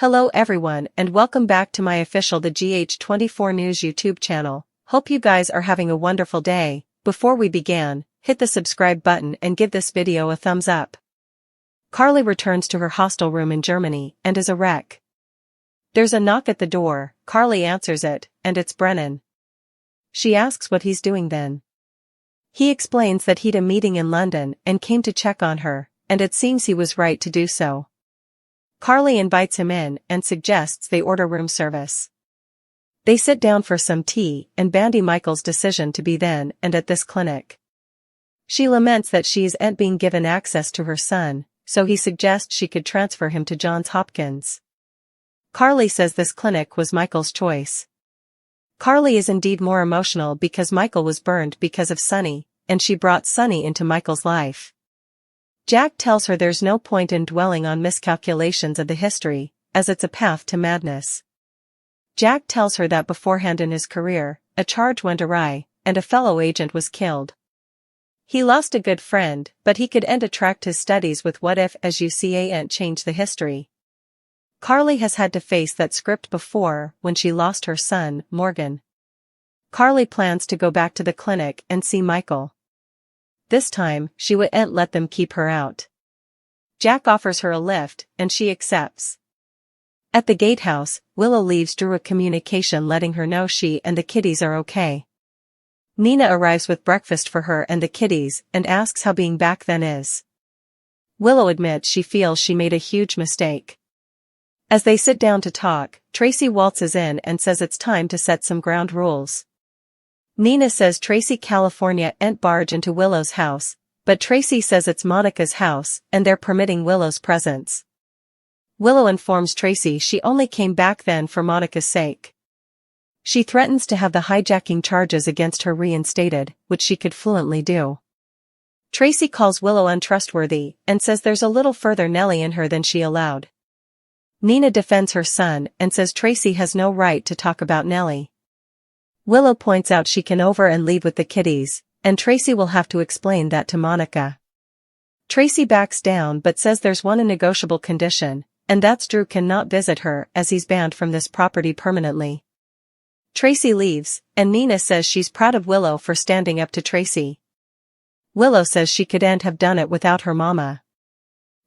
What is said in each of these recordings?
Hello everyone and welcome back to my official The GH24 News YouTube channel. Hope you guys are having a wonderful day. Before we begin, hit the subscribe button and give this video a thumbs up. Carly returns to her hostel room in Germany and is a wreck. There's a knock at the door, Carly answers it, and it's Brennan. She asks what he's doing then. He explains that he'd a meeting in London and came to check on her, and it seems he was right to do so. Carly invites him in and suggests they order room service. They sit down for some tea and bandy Michael's decision to be then and at this clinic. She laments that she isn't being given access to her son, so he suggests she could transfer him to Johns Hopkins. Carly says this clinic was Michael's choice. Carly is indeed more emotional because Michael was burned because of Sonny, and she brought Sonny into Michael's life. Jack tells her there's no point in dwelling on miscalculations of the history, as it's a path to madness. Jack tells her that beforehand in his career, a charge went awry, and a fellow agent was killed. He lost a good friend, but he could attract his studies with what if as you see ain't change the history. Carly has had to face that script before when she lost her son, Morgan. Carly plans to go back to the clinic and see Michael. This time, she wouldn't let them keep her out. Jack offers her a lift, and she accepts. At the gatehouse, Willow leaves Drew a communication letting her know she and the kiddies are okay. Nina arrives with breakfast for her and the kiddies and asks how being back then is. Willow admits she feels she made a huge mistake. As they sit down to talk, Tracy waltzes in and says it's time to set some ground rules. Nina says Tracy California ain't barge into Willow's house, but Tracy says it's Monica's house and they're permitting Willow's presence. Willow informs Tracy she only came back then for Monica's sake. She threatens to have the hijacking charges against her reinstated, which she could fluently do. Tracy calls Willow untrustworthy and says there's a little further Nelly in her than she allowed. Nina defends her son and says Tracy has no right to talk about Nelly. Willow points out she can over and leave with the kiddies, and Tracy will have to explain that to Monica. Tracy backs down but says there's one negotiable condition, and that's Drew cannot visit her as he's banned from this property permanently. Tracy leaves, and Nina says she's proud of Willow for standing up to Tracy. Willow says she couldn't have done it without her mama.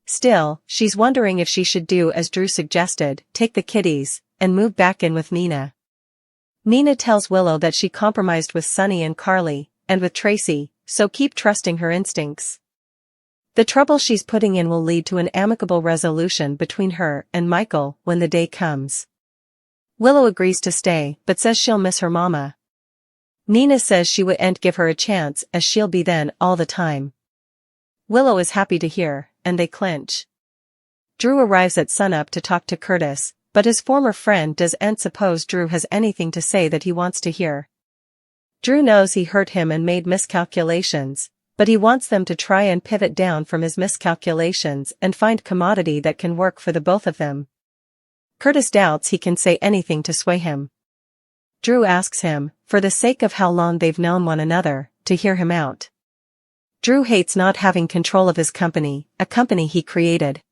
Still, she's wondering if she should do as Drew suggested, take the kiddies, and move back in with Nina. Nina tells Willow that she compromised with Sonny and Carly, and with Tracy, so keep trusting her instincts. The trouble she's putting in will lead to an amicable resolution between her and Michael when the day comes. Willow agrees to stay but says she'll miss her mama. Nina says she wouldn't give her a chance as she'll be then all the time. Willow is happy to hear, and they clinch. Drew arrives at sunup to talk to Curtis, but his former friend doesn't suppose Drew has anything to say that he wants to hear. Drew knows he hurt him and made miscalculations, but he wants them to try and pivot down from his miscalculations and find commodity that can work for the both of them. Curtis doubts he can say anything to sway him. Drew asks him, for the sake of how long they've known one another, to hear him out. Drew hates not having control of his company, a company he created.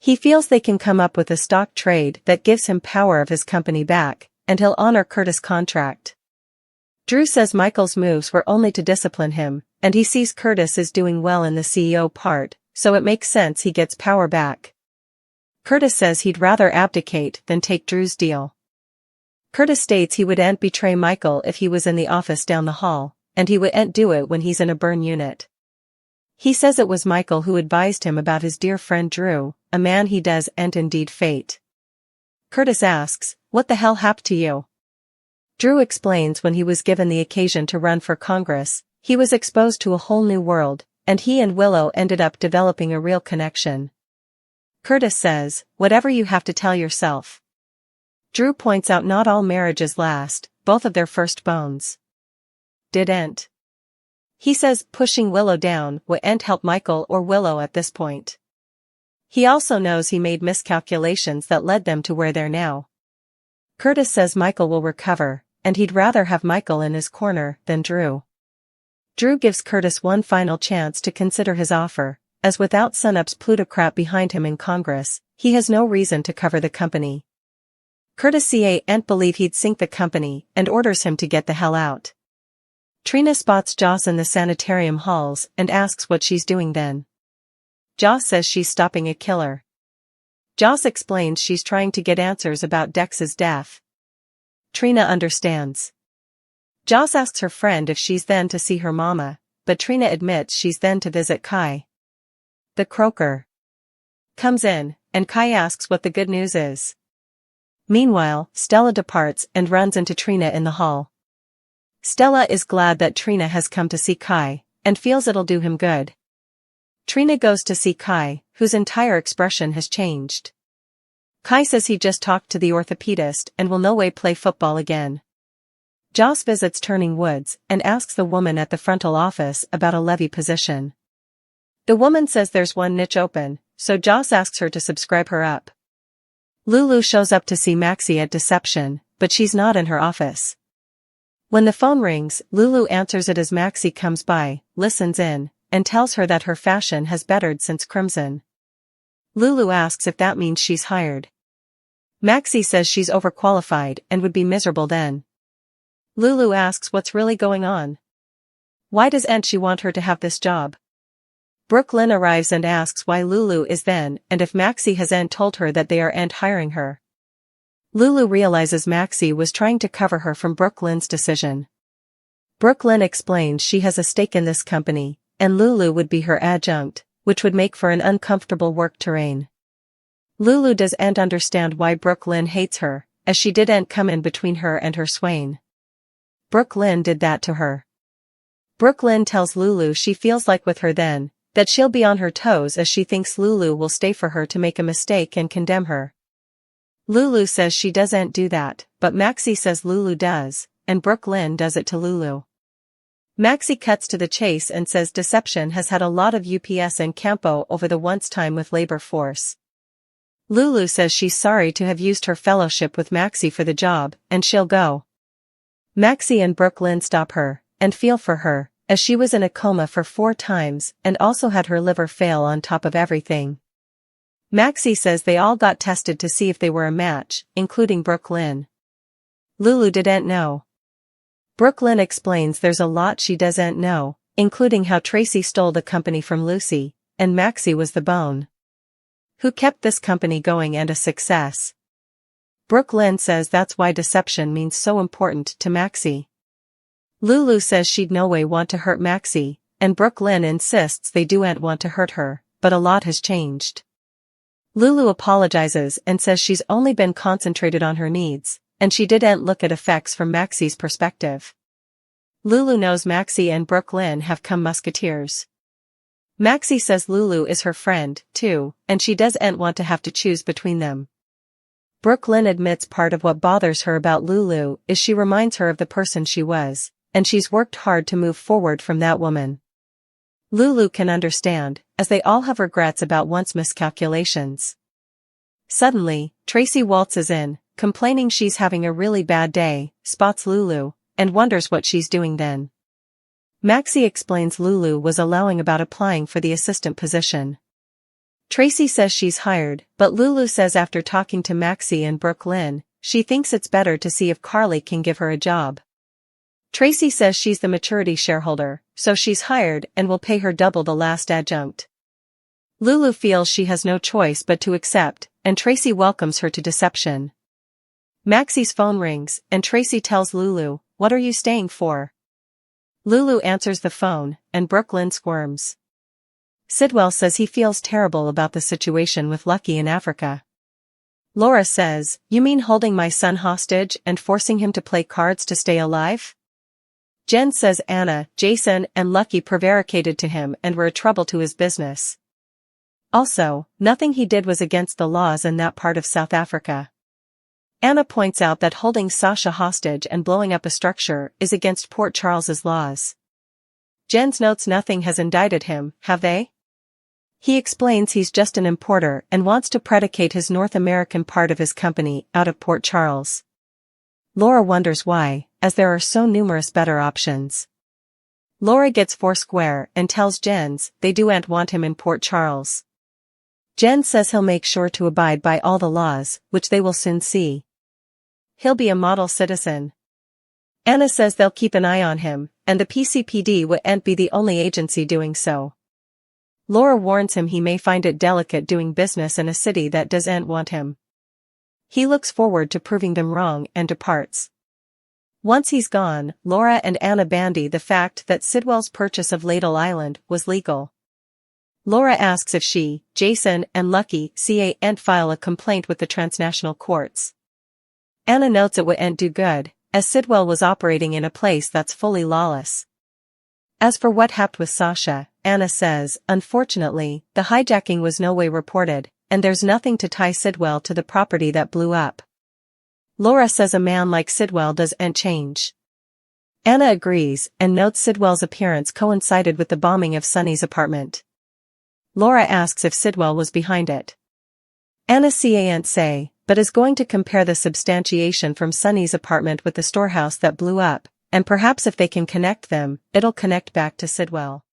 He feels they can come up with a stock trade that gives him power of his company back, and he'll honor Curtis' contract. Drew says Michael's moves were only to discipline him, and he sees Curtis is doing well in the CEO part, so it makes sense he gets power back. Curtis says he'd rather abdicate than take Drew's deal. Curtis states he wouldn't betray Michael if he was in the office down the hall, and he wouldn't do it when he's in a burn unit. He says it was Michael who advised him about his dear friend Drew, a man he does and indeed fate. Curtis asks, what the hell happened to you? Drew explains when he was given the occasion to run for Congress, he was exposed to a whole new world, and he and Willow ended up developing a real connection. Curtis says, whatever you have to tell yourself. Drew points out not all marriages last, both of their first bones didn't. He says pushing Willow down wouldn't help Michael or Willow at this point. He also knows he made miscalculations that led them to where they're now. Curtis says Michael will recover, and he'd rather have Michael in his corner than Drew. Drew gives Curtis one final chance to consider his offer, as without Sunup's plutocrat behind him in Congress, He has no reason to cover the company. Courtesy ain't believe he'd sink the company and orders him to get the hell out. Trina spots Joss in the sanitarium halls and asks what she's doing then. Joss says she's stopping a killer. Joss explains she's trying to get answers about Dex's death. Trina understands. Joss asks her friend if she's then to see her mama, but Trina admits she's then to visit Kai. The croaker comes in, and Kai asks what the good news is. Meanwhile, Stella departs and runs into Trina in the hall. Stella is glad that Trina has come to see Kai, and feels it'll do him good. Trina goes to see Kai, whose entire expression has changed. Kai says he just talked to the orthopedist and will no way play football again. Joss visits Turning Woods and asks the woman at the frontal office about a levy position. The woman says there's one niche open, so Joss asks her to subscribe her up. Lulu shows up to see Maxie at Deception, but she's not in her office. When the phone rings, Lulu answers it as Maxie comes by, listens in, and tells her that her fashion has bettered since Crimson. Lulu asks if that means she's hired. Maxie says she's overqualified and would be miserable then. Lulu asks what's really going on. Why does Aunt she want her to have this job? Brook Lynn arrives and asks why Lulu is then and if Maxie has told her that they are hiring her. Lulu realizes Maxie was trying to cover her from Brook Lynn's decision. Brook Lynn explains she has a stake in this company, and Lulu would be her adjunct, which would make for an uncomfortable work terrain. Lulu doesn't understand why Brook Lynn hates her, as she didn't come in between her and her swain. Brook Lynn did that to her. Brook Lynn tells Lulu she feels like with her then, that she'll be on her toes as she thinks Lulu will stay for her to make a mistake and condemn her. Lulu says she doesn't do that, but Maxie says Lulu does, and Brook Lynn does it to Lulu. Maxie cuts to the chase and says Deception has had a lot of UPS and Campo over the once time with labor force. Lulu says she's sorry to have used her fellowship with Maxie for the job, and she'll go. Maxie and Brook Lynn stop her, and feel for her, as she was in a coma for 4 times and also had her liver fail on top of everything. Maxie says they all got tested to see if they were a match, including Brook Lynn. Lulu didn't know. Brook Lynn explains there's a lot she doesn't know, including how Tracy stole the company from Lucy, and Maxie was the bone who kept this company going and a success. Brook Lynn says that's why Deception means so important to Maxie. Lulu says she'd no way want to hurt Maxie, and Brook Lynn insists they do'n't want to hurt her, but a lot has changed. Lulu apologizes and says she's only been concentrated on her needs, and she didn't look at effects from Maxie's perspective. Lulu knows Maxie and Brook Lynn have come musketeers. Maxie says Lulu is her friend, too, and she doesn't want to have to choose between them. Brook Lynn admits part of what bothers her about Lulu is she reminds her of the person she was, and she's worked hard to move forward from that woman. Lulu can understand, as they all have regrets about once miscalculations. Suddenly, Tracy waltzes in, complaining she's having a really bad day, spots Lulu, and wonders what she's doing then. Maxie explains Lulu was allowing about applying for the assistant position. Tracy says she's hired, but Lulu says after talking to Maxie and Brook Lynn, she thinks it's better to see if Carly can give her a job. Tracy says she's the maturity shareholder, so she's hired and will pay her double the last adjunct. Lulu feels she has no choice but to accept, and Tracy welcomes her to Deception. Maxie's phone rings, and Tracy tells Lulu, "What are you staying for?" Lulu answers the phone, and Brook Lynn squirms. Sidwell says he feels terrible about the situation with Lucky in Africa. Laura says, "You mean holding my son hostage and forcing him to play cards to stay alive?" Jen says Anna, Jason, and Lucky prevaricated to him and were a trouble to his business. Also, nothing he did was against the laws in that part of South Africa. Anna points out that holding Sasha hostage and blowing up a structure is against Port Charles's laws. Jen's notes nothing has indicted him, have they? He explains he's just an importer and wants to predicate his North American part of his company out of Port Charles. Laura wonders why, as there are so numerous better options. Laura gets foursquare and tells Jens they do'n't want him in Port Charles. Jen says he'll make sure to abide by all the laws, which they will soon see. He'll be a model citizen. Anna says they'll keep an eye on him, and the PCPD won't be the only agency doing so. Laura warns him he may find it delicate doing business in a city that doesn't want him. He looks forward to proving them wrong and departs. Once he's gone, Laura and Anna bandy the fact that Sidwell's purchase of Ladle Island was legal. Laura asks if she, Jason, and Lucky can't file a complaint with the transnational courts. Anna notes it wouldn't do good, as Sidwell was operating in a place that's fully lawless. As for what happened with Sasha, Anna says, unfortunately, the hijacking was no way reported, and there's nothing to tie Sidwell to the property that blew up. Laura says a man like Sidwell doesn't change. Anna agrees, and notes Sidwell's appearance coincided with the bombing of Sunny's apartment. Laura asks if Sidwell was behind it. Anna can't say, but is going to compare the substantiation from Sunny's apartment with the storehouse that blew up, and perhaps if they can connect them, it'll connect back to Sidwell.